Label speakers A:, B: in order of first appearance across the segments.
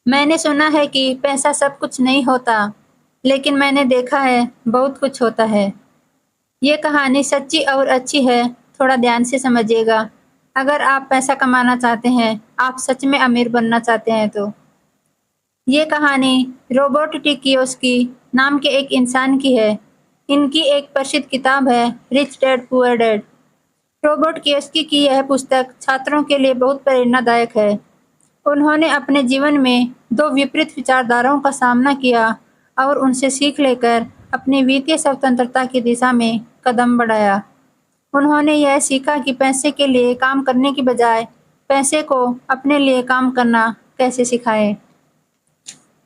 A: मैंने सुना है कि पैसा सब कुछ नहीं होता, लेकिन मैंने देखा है बहुत कुछ होता है। ये कहानी सच्ची और अच्छी है, थोड़ा ध्यान से समझिएगा। अगर आप पैसा कमाना चाहते हैं, आप सच में अमीर बनना चाहते हैं तो। ये कहानी रोबर्ट टी कियोसाकी नाम के एक इंसान की है। इनकी एक प्रसिद्ध किताब है rich dad poor dad. Robert Kiyosaki की यह पुस्तक छात्रों के लिए बहुत प्रेरणादायक है। उन्होंने अपने जीवन में दो विपरीत विचारधाराओं का सामना किया और उनसे सीख लेकर अपनी वित्तीय स्वतंत्रता की दिशा में कदम बढ़ाया। उन्होंने यह सीखा कि पैसे के लिए काम करने की बजाय पैसे को अपने लिए काम करना कैसे सिखाएं।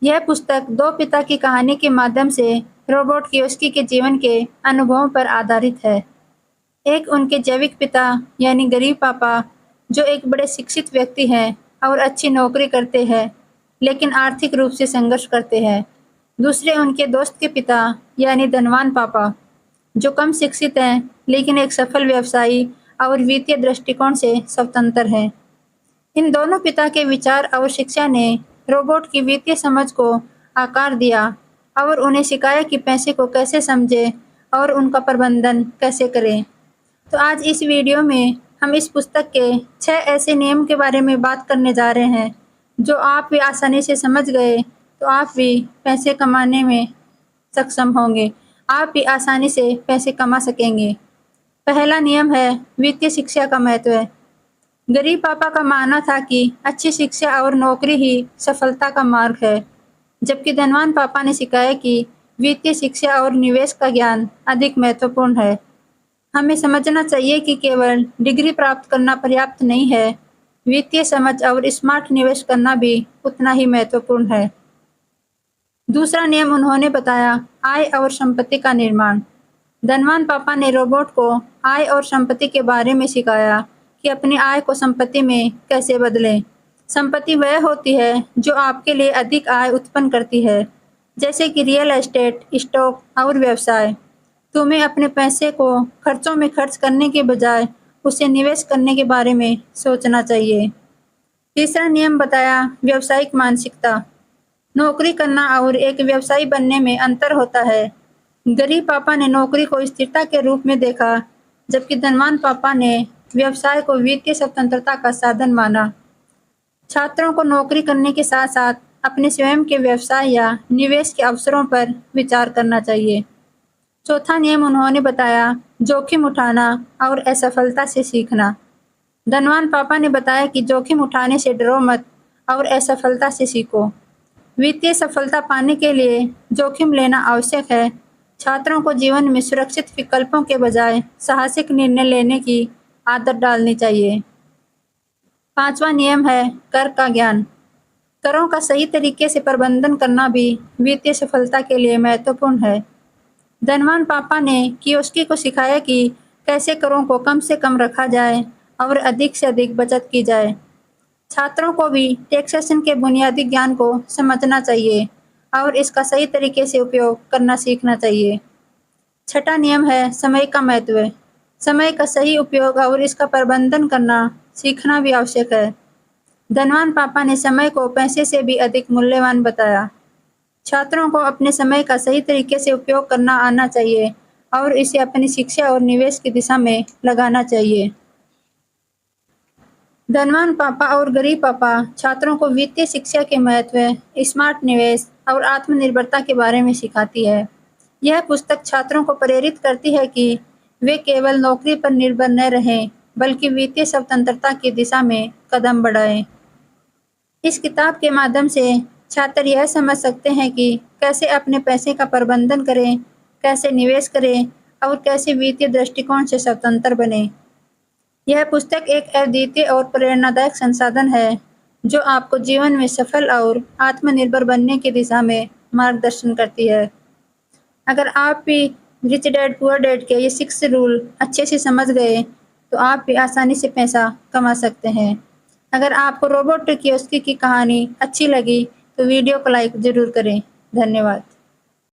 A: यह पुस्तक दो पिता की कहानी के माध्यम से रोबर्ट कियोसाकी के जीवन के अनुभवों पर आधारित है। एक उनके जैविक पिता यानी गरीब पापा, जो एक बड़े शिक्षित व्यक्ति हैं और अच्छी नौकरी करते हैं, लेकिन आर्थिक रूप से संघर्ष करते हैं। दूसरे उनके दोस्त के पिता यानी धनवान पापा, जो कम शिक्षित हैं लेकिन एक सफल व्यवसायी और वित्तीय दृष्टिकोण से स्वतंत्र हैं। इन दोनों पिता के विचार और शिक्षा ने रोबोट की वित्तीय समझ को आकार दिया और उन्हें सिखाया कि पैसे को कैसे समझें और उनका प्रबंधन कैसे करें। तो आज इस वीडियो में हम इस पुस्तक के 6 ऐसे नियम के बारे में बात करने जा रहे हैं, जो आप भी आसानी से समझ गए तो आप भी पैसे कमाने में सक्षम होंगे। आप भी आसानी से पैसे कमा सकेंगे। पहला नियम है वित्तीय शिक्षा का महत्व। गरीब पापा का मानना था कि अच्छी शिक्षा और नौकरी ही सफलता का मार्ग है, जबकि धनवान पापा ने सिखाया कि वित्तीय शिक्षा और निवेश का ज्ञान अधिक महत्वपूर्ण है। हमें समझना चाहिए कि केवल डिग्री प्राप्त करना पर्याप्त नहीं है, वित्तीय समझ और स्मार्ट निवेश करना भी उतना ही महत्वपूर्ण है। दूसरा नियम उन्होंने बताया आय और संपत्ति का निर्माण। धनवान पापा ने रोबोट को आय और संपत्ति के बारे में सिखाया कि अपनी आय को संपत्ति में कैसे बदलें। संपत्ति वह होती है जो आपके लिए अधिक आय उत्पन्न करती है, जैसे कि रियल एस्टेट, स्टॉक और व्यवसाय। तुम्हें अपने पैसे को खर्चों में खर्च करने के बजाय उसे निवेश करने के बारे में सोचना चाहिए। तीसरा नियम बताया व्यावसायिक मानसिकता। नौकरी करना और एक व्यवसायी बनने में अंतर होता है। गरीब पापा ने नौकरी को स्थिरता के रूप में देखा, जबकि धनवान पापा ने व्यवसाय को वित्तीय स्वतंत्रता का साधन माना। छात्रों को नौकरी करने के साथ साथ अपने स्वयं के व्यवसाय या निवेश के अवसरों पर विचार करना चाहिए। चौथा नियम उन्होंने बताया जोखिम उठाना और असफलता से सीखना। धनवान पापा ने बताया कि जोखिम उठाने से डरो मत और असफलता से सीखो। वित्तीय सफलता पाने के लिए जोखिम लेना आवश्यक है। छात्रों को जीवन में सुरक्षित विकल्पों के बजाय साहसिक निर्णय लेने की आदत डालनी चाहिए। पांचवा नियम है कर का ज्ञान। करों का सही तरीके से प्रबंधन करना भी वित्तीय सफलता के लिए महत्वपूर्ण है। धनवान पापा ने कियोसाकी को सिखाया कि कैसे करों को कम से कम रखा जाए और अधिक से अधिक बचत की जाए। छात्रों को भी टैक्सेशन के बुनियादी ज्ञान को समझना चाहिए और इसका सही तरीके से उपयोग करना सीखना चाहिए। छठा नियम है समय का महत्व। समय का सही उपयोग और इसका प्रबंधन करना सीखना भी आवश्यक है। धनवान पापा ने समय को पैसे से भी अधिक मूल्यवान बताया। छात्रों को अपने समय का सही तरीके से उपयोग करना आना चाहिए और इसे अपनी शिक्षा और निवेश की दिशा में लगाना चाहिए। धनवान पापा और गरीब पापा छात्रों को वित्तीय शिक्षा के महत्व, स्मार्ट निवेश और आत्मनिर्भरता के बारे में सिखाती है। यह पुस्तक छात्रों को प्रेरित करती है कि वे केवल नौकरी पर निर्भर न रहें, बल्कि वित्तीय स्वतंत्रता की दिशा में कदम बढ़ाएं। इस किताब के माध्यम से छात्र यह समझ सकते हैं कि कैसे अपने पैसे का प्रबंधन करें, कैसे निवेश करें और कैसे वित्तीय दृष्टिकोण से स्वतंत्र बने। यह पुस्तक एक अद्वितीय और प्रेरणादायक संसाधन है, जो आपको जीवन में सफल और आत्मनिर्भर बनने की दिशा में मार्गदर्शन करती है। अगर आप भी रिच डैड पुअर डैड के ये 6 रूल अच्छे से समझ गए, तो आप भी आसानी से पैसा कमा सकते हैं। अगर आपको रोबर्ट कियोसाकी की कहानी अच्छी लगी, तो वीडियो को लाइक ज़रूर करें। धन्यवाद।